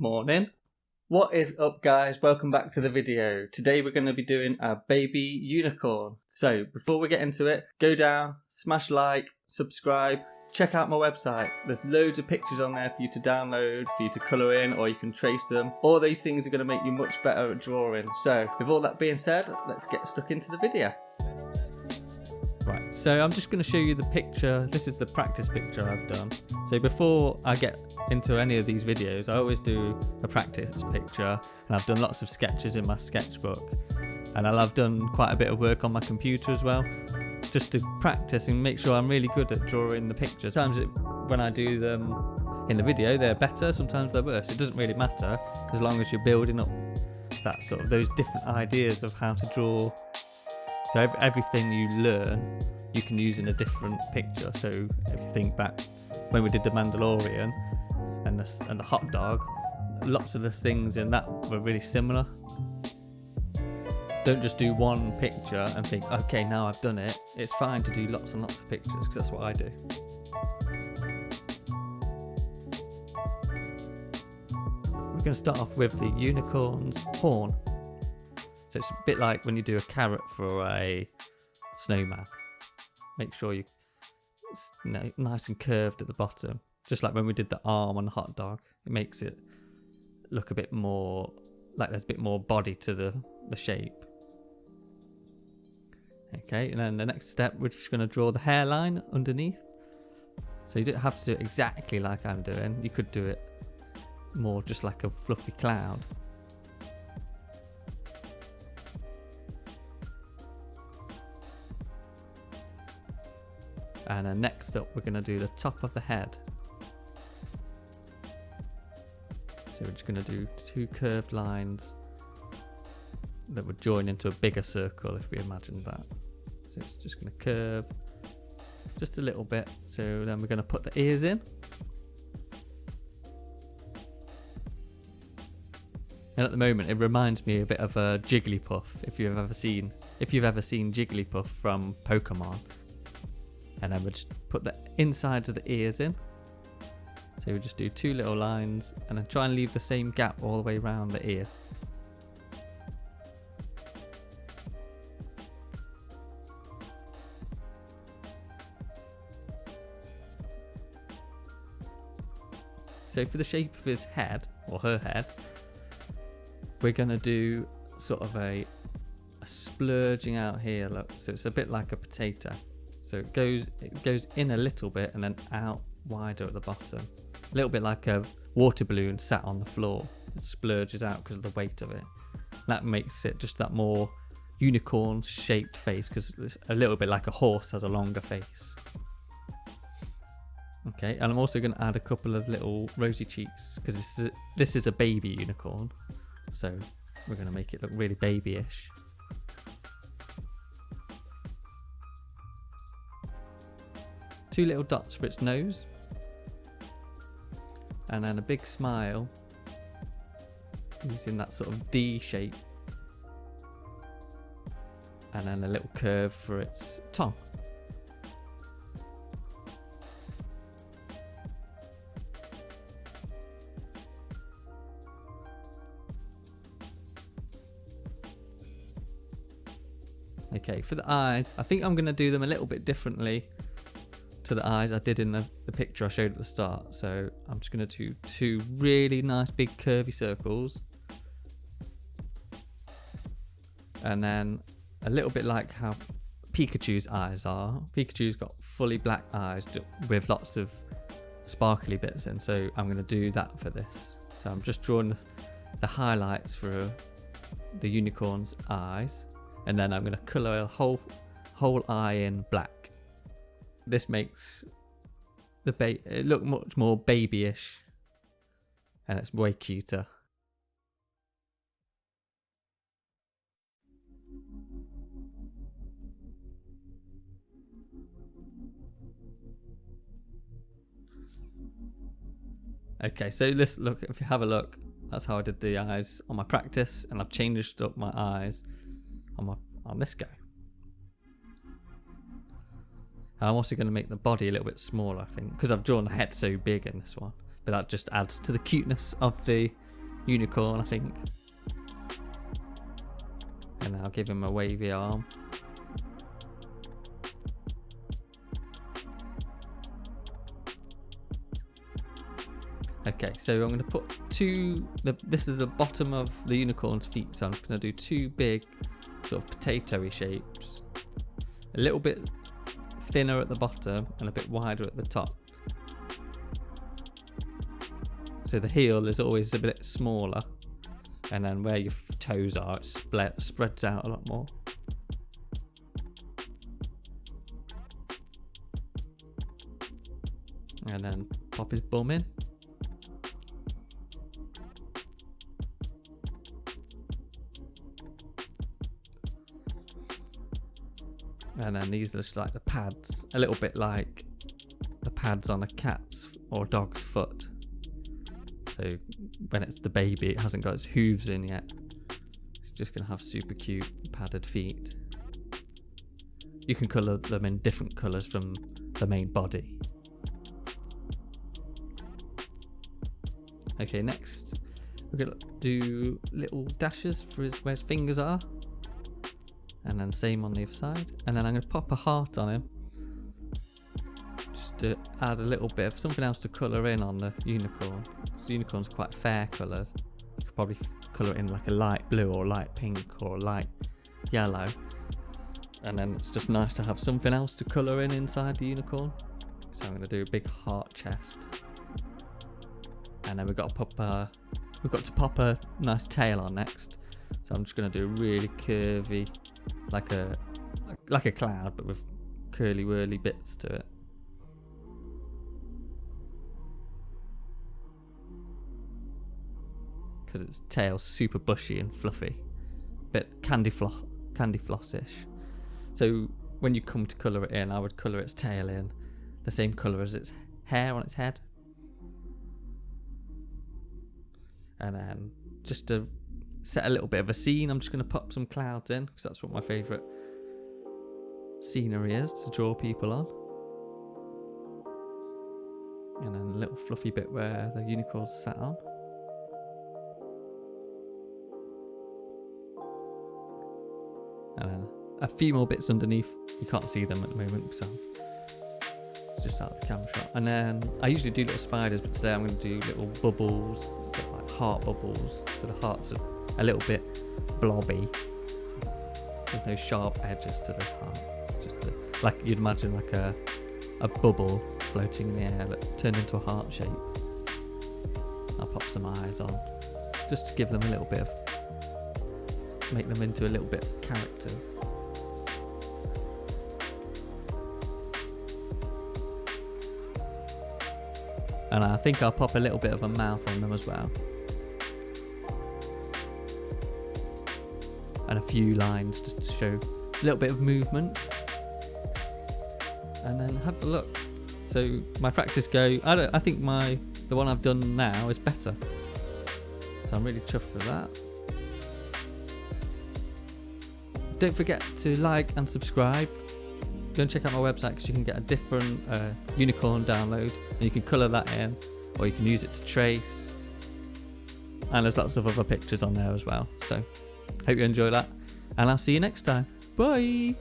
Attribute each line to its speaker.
Speaker 1: Morning. What is up, guys? Welcome back to the video. Today we're going to be doing a baby unicorn. So before we get into it, go down, smash like, subscribe, check out my website. There's loads of pictures on there for you to download, for you to colour in, or you can trace them. All these things are going to make you much better at drawing. So with all that being said, let's get stuck into the video. Right, so I'm just going to show you the picture. This is the practice picture I've done. So before I get into any of these videos, I always do a practice picture, and I've done lots of sketches in my sketchbook, and I've done quite a bit of work on my computer as well, just to practice and make sure I'm really good at drawing the pictures. Sometimes when I do them in the video, they're better, sometimes they're worse. It doesn't really matter as long as you're building up that sort of those different ideas of how to draw. So everything you learn, you can use in a different picture. So if you think back when we did the Mandalorian and the hot dog, lots of the things in that were really similar. Don't just do one picture and think, okay, now I've done it. It's fine to do lots and lots of pictures, because that's what I do. We're going to start off with the unicorn's horn. So it's a bit like when you do a carrot for a snowman. Make sure it's nice and curved at the bottom. Just like when we did the arm on the hot dog. It makes it look a bit more, like there's a bit more body to the shape. Okay, and then the next step, we're just going to draw the hairline underneath. So you don't have to do it exactly like I'm doing. You could do it more just like a fluffy cloud. And then next up, we're going to do the top of the head. So we're just going to do two curved lines that would join into a bigger circle, if we imagine that. So it's just going to curve just a little bit. So then we're going to put the ears in. And at the moment, it reminds me a bit of a Jigglypuff, if you've ever seen Jigglypuff from Pokemon. And then we'll just put the insides of the ears in. So we'll just do two little lines and then try and leave the same gap all the way around the ear. So for the shape of his head, or her head, we're going to do sort of a splurging out here, look. So it's a bit like a potato. So it goes in a little bit and then out wider at the bottom. A little bit like a water balloon sat on the floor. It splurges out because of the weight of it. That makes it just that more unicorn shaped face, because it's a little bit like a horse has a longer face. Okay, and I'm also going to add a couple of little rosy cheeks, because this is a baby unicorn. So we're going to make it look really babyish. Two little dots for its nose, and then a big smile using that sort of D shape, and then a little curve for its tongue. Okay, for the eyes, I think I'm going to do them a little bit differently to the eyes I did in the picture I showed at the start. So I'm just going to do two really nice big curvy circles, and then a little bit like how Pikachu's eyes are. Pikachu's got fully black eyes with lots of sparkly bits in, so I'm going to do that for this. So I'm just drawing the highlights for the unicorn's eyes, and then I'm going to colour a whole eye in black. This makes it look much more babyish, and it's way cuter. Okay, so if you have a look, that's how I did the eyes on my practice, and I've changed up my eyes on this guy. I'm also going to make the body a little bit smaller, I think, because I've drawn the head so big in this one. But that just adds to the cuteness of the unicorn, I think. And I'll give him a wavy arm. Okay, so I'm going to put this is the bottom of the unicorn's feet, so I'm just going to do 2 big sort of potato-y shapes. A little bit thinner at the bottom and a bit wider at the top. So the heel is always a bit smaller, and then where your toes are, it spreads out a lot more. And then pop his bum in. And then these are just like the pads, a little bit like the pads on a cat's or a dog's foot. So when it's the baby, it hasn't got its hooves in yet. It's just going to have super cute padded feet. You can colour them in different colours from the main body. Okay, next we're going to do little dashes for where his fingers are. And then same on the other side. And then I'm going to pop a heart on him, just to add a little bit of something else to colour in on the unicorn. So the unicorn's quite fair coloured. You could probably colour it in like a light blue or light pink or light yellow. And then it's just nice to have something else to colour in inside the unicorn. So I'm going to do a big heart chest. And then we've got to pop a nice tail on next. So I'm just going to do a really curvy, like a cloud, but with curly whirly bits to it. Because its tail's super bushy and fluffy, bit candy floss-ish. So when you come to colour it in, I would colour its tail in the same colour as its hair on its head. And then just to set a little bit of a scene, I'm just going to pop some clouds in, because that's what my favourite scenery is to draw people on. And then a little fluffy bit where the unicorn's sat on. And then a few more bits underneath. You can't see them at the moment, so it's just out of the camera shot. And then I usually do little spiders, but today I'm going to do little bubbles, a bit like heart bubbles. So the hearts are a little bit blobby. There's no sharp edges to this heart. It's just like you'd imagine like a bubble floating in the air that turned into a heart shape. I'll pop some eyes on, just to give them a little bit of, make them into a little bit of characters. And I think I'll pop a little bit of a mouth on them as well. And a few lines just to show a little bit of movement. And then have a look. So my practice go, I think the one I've done now is better. So I'm really chuffed with that. Don't forget to like and subscribe. Go and check out my website, because you can get a different unicorn download, and you can colour that in, or you can use it to trace. And there's lots of other pictures on there as well. So hope you enjoy that, and I'll see you next time. Bye.